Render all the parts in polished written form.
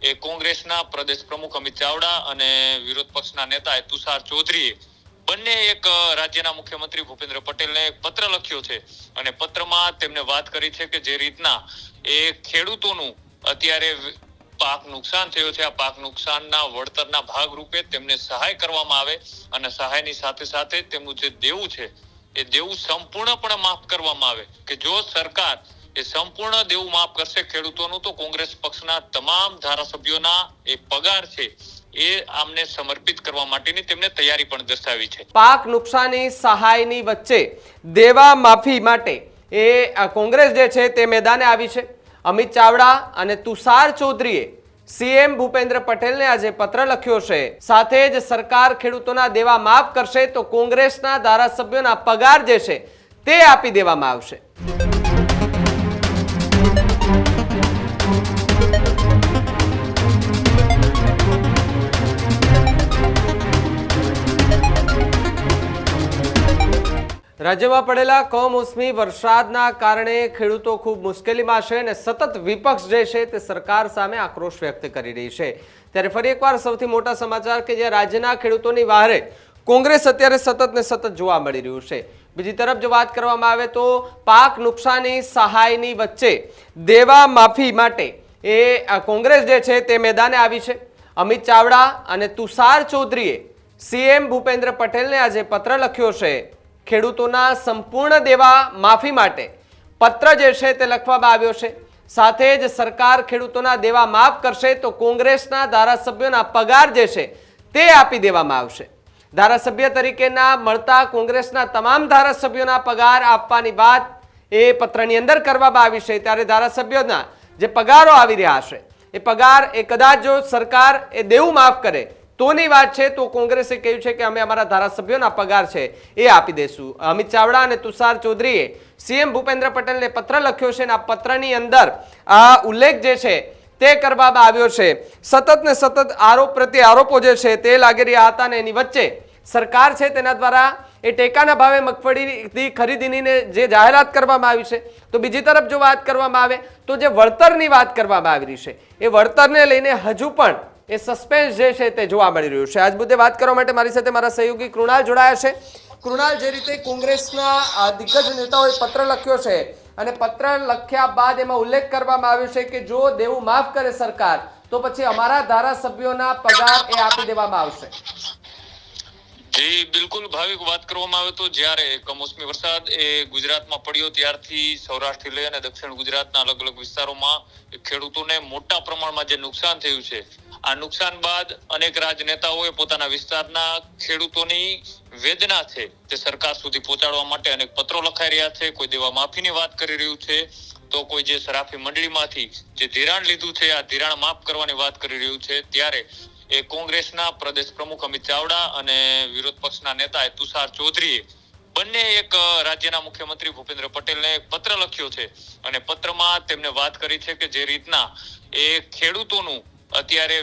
એ કોંગ્રેસના પ્રદેશ પ્રમુખ અમિત ચાવડા અને વિરોધ પક્ષના નેતા તુષાર ચૌધરીએ બંને એક રાજ્યના મુખ્યમંત્રી ભૂપેન્દ્ર પટેલને એક પત્ર લખ્યો છે અને પત્રમાં તેમને વાત કરી છે કે જે રીતના એ ખેડૂતોનું અત્યારે પાક નુકસાન થયો છે, આ પાક નુકસાનના વળતરના ભાગરૂપે તેમને સહાય કરવામાં આવે અને સહાયની સાથે સાથે તેમનું જે દેવું છે એ દેવું સંપૂર્ણપણે માફ કરવામાં આવે કે જો સરકાર એ સંપૂર્ણ દેવું માફ કરશે ખેડૂતોનું તો કોંગ્રેસ પક્ષના તમામ ધારાસભ્યોના એ પગાર છે એ આમને સમર્પિત કરવા માટેની તેમને તૈયારી પણ દર્શાવી છે। પાક નુકસાની સહાયની વચ્ચે દેવા માફી માટે એ કોંગ્રેસ જે છે તે મેદાને આવી છે। અમિત ચાવડા અને તુષાર ચૌધરીએ સીએમ ભૂપેન્દ્ર પટેલને આજે પત્ર લખ્યો છે। સાથે જ સરકાર ખેડૂતોના દેવા માફ કરશે તો કોંગ્રેસના ધારાસભ્યોના પગાર જે છે તે આપી દેવામાં આવશે। રાજ્યમાં પડેલા કમોસમી વરસાદના કારણે ખેડૂતો ખૂબ મુશ્કેલીમાં છે અને સતત વિપક્ષ જે છે તે સરકાર સામે આક્રોશ વ્યક્ત કરી રહી છે। ત્યારે ફરી એકવાર સૌથી મોટા સમાચાર કે જે રાજ્યના ખેડૂતોની વહારે કોંગ્રેસ અત્યારે સતત ને સતત જોવા મળી રહ્યું છે। બીજી તરફ જો વાત કરવામાં આવે તો પાક નુકસાની સહાયની વચ્ચે દેવા માફી માટે એ કોંગ્રેસ જે છે તે મેદાને આવી છે। અમિત ચાવડા અને તુષાર ચૌધરીએ સીએમ ભૂપેન્દ્ર પટેલને આજે પત્ર લખ્યો છે। ખેડૂતોના સંપૂર્ણ દેવા માફી માટે પત્ર જે છે તે લખવામાં આવ્યો છે। સાથે જ સરકાર ખેડૂતોના દેવા માફ કરશે તો કોંગ્રેસના ધારાસભ્યોના પગાર જે છે તે આપી દેવામાં આવશે। ધારાસભ્ય તરીકેના મળતા કોંગ્રેસના તમામ ધારાસભ્યોના પગાર આપવાની વાત એ પત્રની અંદર કરવામાં આવી છે। ત્યારે ધારાસભ્યોના જે પગારો આવી રહ્યા છે એ પગાર એ કદાચ જો સરકાર એ દેવું માફ કરે તોની વાત છે તો કોંગ્રેસે કહ્યું છે કે અમે અમારા ધારાસભ્યોના પગાર છે એ આપી દેશું। અમિત ચાવડા અને તુષાર ચૌધરીએ સીએમ ભૂપેન્દ્ર પટેલને પત્ર લખ્યો છે અને આ પત્રની અંદર આ ઉલ્લેખ જે છે તે કરવામાં આવ્યો છે। સતત ને સતત આરોપ પ્રત્યે આરોપો જે છે તે લાગી રહ્યા હતા અને એની વચ્ચે સરકાર છે તેના દ્વારા એ ટેકાના ભાવે મગફળીની ખરીદીની જે જાહેરાત કરવામાં આવી છે તો બીજી તરફ જો વાત કરવામાં આવે તો જે વળતરની વાત કરવામાં આવી રહી છે એ વળતરને લઈને હજુ પણ એ સસ્પેન્સ જે છે તે જોવા મળી રહ્યું છે। આજ મુદ્દે વાત કરવા માટે મારી સાથે મારા સહયોગી કૃણાલ જોડાયા છે। કૃણાલ, જે રીતે કોંગ્રેસના દિગ્ગજ નેતાઓએ પત્ર લખ્યો છે અને પત્ર લખ્યા બાદ એમાં ઉલ્લેખ કરવામાં આવ્યો છે કે જો દેવું માફ કરે સરકાર તો પછી અમારા ધારાસભ્યોના પગાર એ આપી દેવામાં આવશે। જી બિલકુલ ભાવિક, વાત કરવામાં આવે તો જ્યારે કમોસમી વરસાદ એ ગુજરાતમાં પડ્યો ત્યારથી સૌરાષ્ટ્રથી લઈ અને દક્ષિણ ગુજરાતના અલગ અલગ વિસ્તારોમાં ખેડૂતોને મોટા પ્રમાણમાં જે નુકસાન થયું છે આ નુકસાન બાદ અનેક રાજનેતાઓએ પોતાના વિસ્તારના ખેડૂતોની વેદના છે તે સરકાર સુધી પહોંચાડવા માટે અનેક પત્રો લખાઈ રહ્યા છે। કોઈ દેવા માફીની વાત કરી રહ્યું છે તો કોઈ જે સરાફી મંડળીમાંથી જે ધિરાણ લીધું છે આ ધિરાણ માફ કરવાની વાત કરી રહ્યું છે। ત્યારે એ કોંગ્રેસના પ્રદેશ પ્રમુખ અમિત ચાવડા અને વિરોધ પક્ષના નેતા તુષાર ચૌધરીએ બંને એક રાજ્યના મુખ્યમંત્રી ભૂપેન્દ્ર પટેલને એક પત્ર લખ્યો છે અને પત્રમાં તેમને વાત કરી છે કે જે રીતના એ ખેડૂતોનું અત્યારે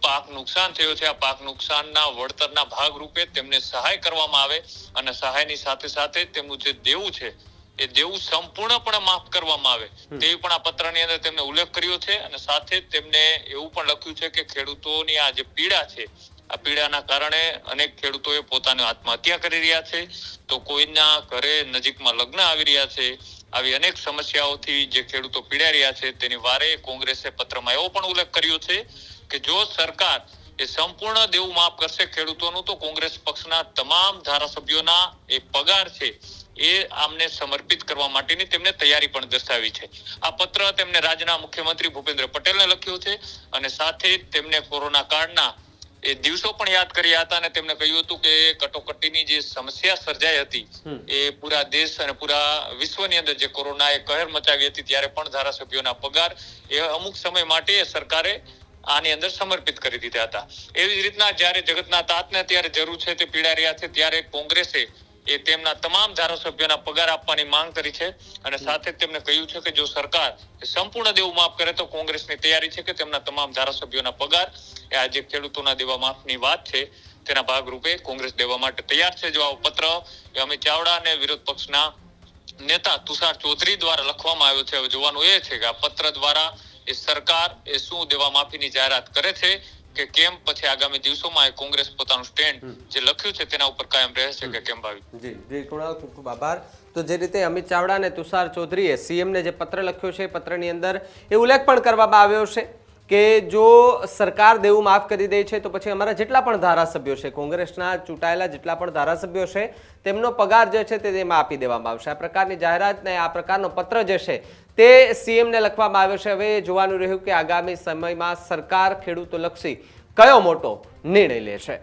પાક નુકસાન થયો છે, આ પાક નુકસાનના વળતરના ભાગરૂપે તેમને સહાય કરવામાં આવે અને સહાયની સાથે સાથે તેમનું જે દેવું છે એ દેવું સંપૂર્ણપણે માફ કરવામાં આવે તેવી પણ આ પત્રની અંદર તેમને ઉલ્લેખ કર્યો છે। અને સાથે તેમને એવું પણ લખ્યું છે કે ખેડૂતોની આ જે પીડા છે આ પીડાના કારણે અનેક ખેડૂતોએ પોતાની આત્મહત્યા કરી રહ્યા છે તો કોઈના ઘરે નજીકમાં લગ્ન આવી રહ્યા છે। આવી અનેક સમસ્યાઓથી જે ખેડૂતો પીડાઈ રહ્યા છે તેની વારે કોંગ્રેસે પત્રમાં એવો પણ ઉલ્લેખ કર્યો છે કે જો સરકાર એ સંપૂર્ણ દેવું માફ કરશે ખેડૂતોનું તો કોંગ્રેસ પક્ષના તમામ ધારાસભ્યોના એ પગાર છે એ આમને સમર્પિત કરવા માટેની તેમને તૈયારી પણ દર્શાવી છે। આ પત્ર તેમને રાજ્યના મુખ્યમંત્રી ભૂપેન્દ્ર પટેલને લખ્યો છે અને સાથે તેમને કોરોના કાળના એ દિવસો પણ યાદ કર્યા હતા અને તેમને કહ્યું હતું કે કટોકટીની જે સમસ્યા સર્જાઈ હતી એ પૂરા દેશ અને પૂરા વિશ્વની અંદર જે કોરોનાએ કહેર મચાવી હતી ત્યારે પણ ધારાસભ્યોના પગાર એ અમુક સમય માટે સરકારે આની અંદર સમર્પિત કરી દીધા હતા। એવી જ રીતના જ્યારે જગતના તાતને અત્યારે જરૂર છે તે પીડા રહ્યા છે ત્યારે કોંગ્રેસે એ તેમના તમામ ધારાસભ્યોના પગાર આપવાની માંગ કરી છે અને સાથે તેમને કહ્યું છે કે જો સરકાર સંપૂર્ણ દેવું માફ કરે તો કોંગ્રેસની તૈયારી છે કે તેમના તમામ ધારાસભ્યોના પગાર એ આજે ખેડૂતોના દેવા માફની વાત છે તેના ભાગરૂપે કોંગ્રેસ દેવા માટે તૈયાર છે। જો આવો પત્ર એ અમિત ચાવડા અને વિરોધ પક્ષના નેતા તુષાર ચૌધરી દ્વારા લખવામાં આવ્યો છે। હવે જોવાનું એ છે કે આ પત્ર દ્વારા એ સરકાર એ શું દેવા માફીની જાહેરાત કરે છે કે કેમ, પછી આગામી દિવસોમાં એ કોંગ્રેસ પોતાનું સ્ટેન્ડ જે લખ્યું છે તેના ઉપર કાયમ રહે છે કે કેમ ભાવિક? જી કુણાલ, ખૂબ ખૂબ આભાર. તો જે રીતે અમિત ચાવડા અને તુષાર ચૌધરીએ સીએમને જે પત્ર લખ્યો છે એ પત્રની અંદર એ ઉલ્લેખ પણ કરવામાં આવ્યો છે કે જો સરકાર દેવું માફ કરી દે છે તો પછી અમારા જેટલા પણ ધારાસભ્યો છે, કોંગ્રેસના ચૂંટાયેલા જેટલા પણ ધારાસભ્યો છે, તેમનો પગાર જે છે તે તેમાં આપી દેવામાં આવશે. આ પ્રકારની જાહેરાત ને આ પ્રકારનો પત્ર જે છે તે સીએમને લખવામાં આવ્યો છે. હવે જોવાનું રહ્યું કે આગામી સમયમાં સરકાર ખેડૂતોલક્ષી કયો મોટો નિર્ણય લે છે.